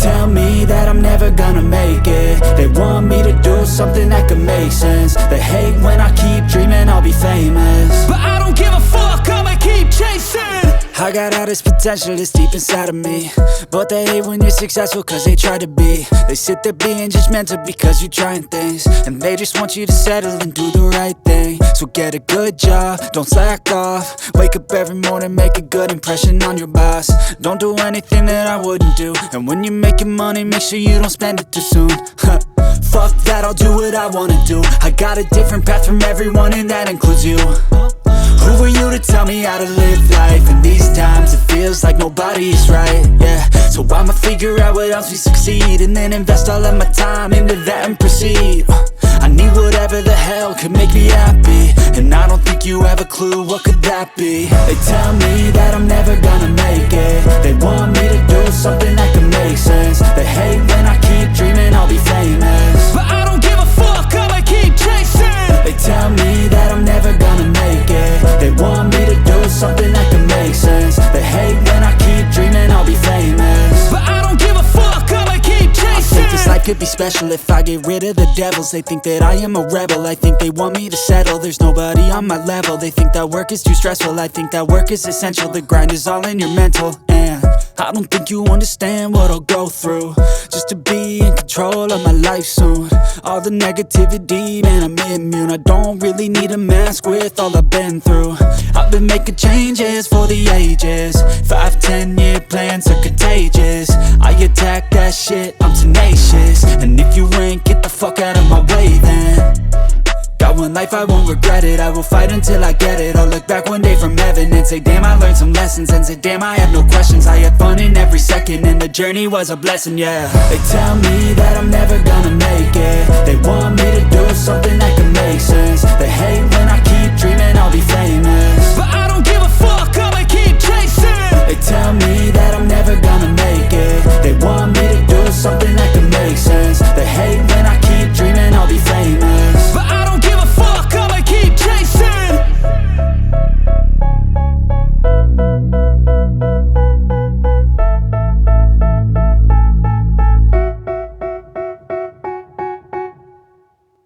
tell me that I'm never gonna make it. They want me to do something that could make sense. They hate when I keep dreaming I'll be famous, but I don't give a fuck, I'ma keep chasing. I got all this potential that's deep inside of me, but they hate when you're successful cause they try to be. They sit there being judgmental because you're trying things, and they just want you to settle and do the right thing. So get a good job, don't slack off. Wake up every morning, make a good impression on your boss. Don't do anything that I wouldn't do, and when you're making money, make sure you don't spend it too soon. Fuck that, I'll do what I wanna do. I got a different path from everyone, and that includes you. Who are you to tell me how to live life? In these times it feels like nobody is right, yeah. So I'ma figure out what else we succeed, and then invest all of my time into that and proceed. I need whatever the hell could make me happy, and I don't think you have a clue what could that be. They tell me that I'm never gonna make it. They want me to do something that could make sense. They hate when I keep dreaming I'll be famous, but I don't give a fuck, I'ma keep chasing. They tell me that I'm never gonna make it. They want me to do something that can make sense. They hate when I keep dreaming I'll be famous, but I don't give a fuck, I'ma keep chasing. I think this life could be special if I get rid of the devils. They think that I am a rebel, I think they want me to settle. There's nobody on my level. They think that work is too stressful, I think that work is essential. The grind is all in your mental, and I don't think you understand what I'll go through just to be in control of my life soon. All the negativity, man, I'm immune. I don't really need a mask with all I've been through. I've been making changes for the ages. 5-10 year plans are contagious. I attack that shit, I'm tenacious. And if you ain't, get the fuck out of my way then. Got one life, I won't regret it. I will fight until I get it. I'll look back one day from heaven and say, damn, I learned some lessons. And say, damn, I had no questions. I had fun in every second, and the journey was a blessing, yeah. They tell me that I'm never gonna make it. They want me to do something that can make sense. They hate when I keep dreaming I'll be famous, but I don't give a fuck, I'ma keep chasing. They tell me that I'm never gonna make it. They want me to do something that can make sense. They hate when I keep dreaming I'll be famous, but I don't give a fuck, I'ma keep chasing.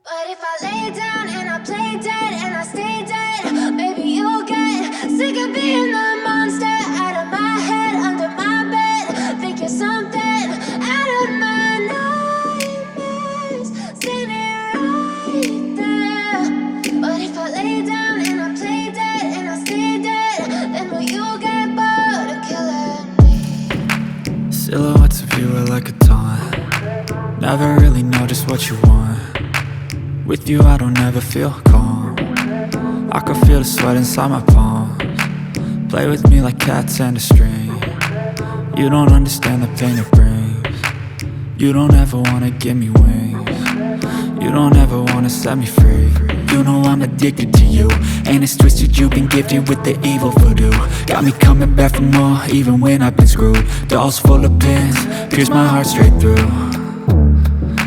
But if I lay down and I play dead and I stay dead, maybe you'll get sick of being the monster out of my head, under my bed. Think you're something out of my nightmares, standing right there. But if I lay down and I play dead and I stay dead, then will you get bored of killing me? Silhouettes of you are like a taunt. Never really know just what you want. With you I don't ever feel calm. I can feel the sweat inside my palms. Play with me like cats and a string. You don't understand the pain it brings. You don't ever wanna give me wings. You don't ever wanna set me free. You know I'm addicted to you, and it's twisted, you've been gifted with the evil voodoo. Got me coming back for more, even when I've been screwed. Dolls full of pins, pierce my heart straight through.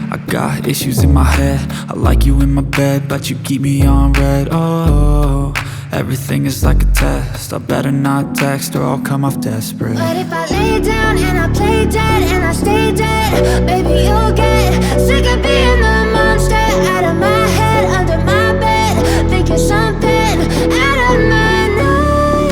I got issues in my head, I like you in my bed, but you keep me on red. Oh, everything is like a test. I better not text or I'll come off desperate. But if I lay down and I play dead and I stay dead, maybe you'll get sick of being the monster out of my head, under my bed. Think you're something out of my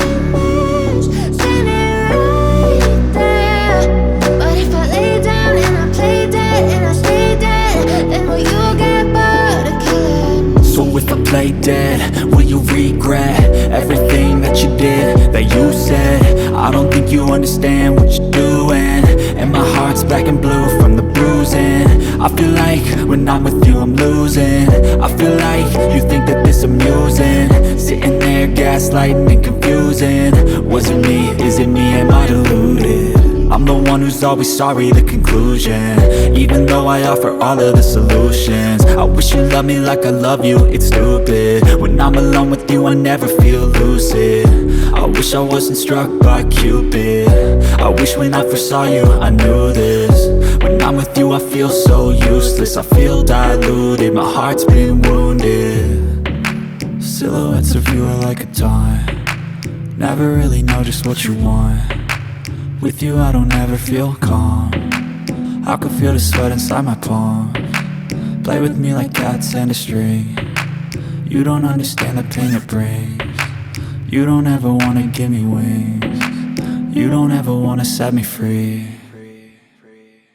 nightmares, standing right there. But if I lay down and I play dead and I stay dead, then will you get bored of killing me? So if I play dead, will you regret everything that you did, that you said? I don't think you understand what you're doing, and my heart's black and blue from the bruising. I feel like when I'm with you I'm losing. I feel like you think that this amusing, sitting there gaslighting and confusing. Was it me? Is it me? Am I deluded? I'm the one who's always sorry, the conclusion, even though I offer all of the solutions. I wish you loved me like I love you, it's stupid. When I'm alone with you I never feel lucid. I wish I wasn't struck by Cupid. I wish when I first saw you I knew this. When I'm with you I feel so useless, I feel diluted, my heart's been wounded. Silhouettes of you are like a taunt. Never really know just what you want. With you I don't ever feel calm. I can feel the sweat inside my palm. Play with me like cats and a string. You don't understand the pain it brings. You don't ever wanna give me wings. You don't ever wanna set me free.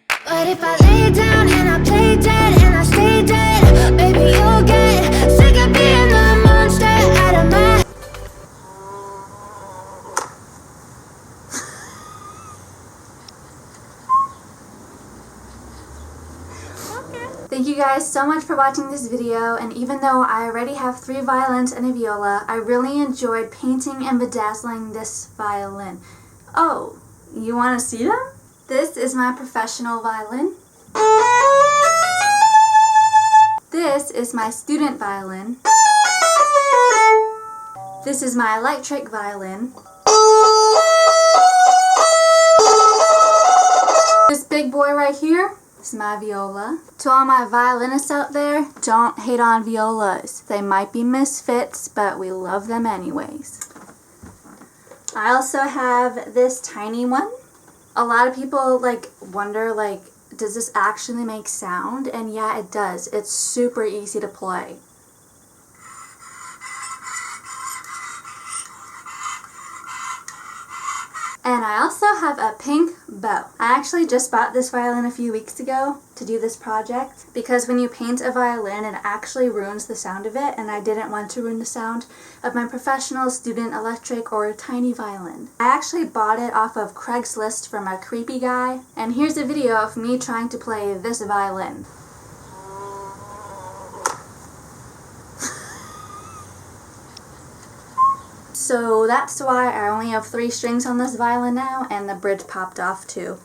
But if I lay down and I play dead and I stay dead, baby, you'll get sick of being the monster out of my. Thank you guys so much for watching this video, and even though I already have 3 violins and a viola, I really enjoyed painting and bedazzling this violin. Oh, you want to see them? This is my professional violin. This is my student violin. This is my electric violin. This big boy right here is my viola. To all my violinists out there, don't hate on violas. They might be misfits, but we love them anyways. I also have this tiny one. A lot of people wonder does this actually make sound? And yeah, it does. It's super easy to play. And I also have a pink bow. I actually just bought this violin a few weeks ago to do this project because when you paint a violin, it actually ruins the sound of it, and I didn't want to ruin the sound of my professional, student, electric, or tiny violin. I actually bought it off of Craigslist from a creepy guy, and here's a video of me trying to play this violin. So that's why I only have 3 strings on this violin now, and the bridge popped off too.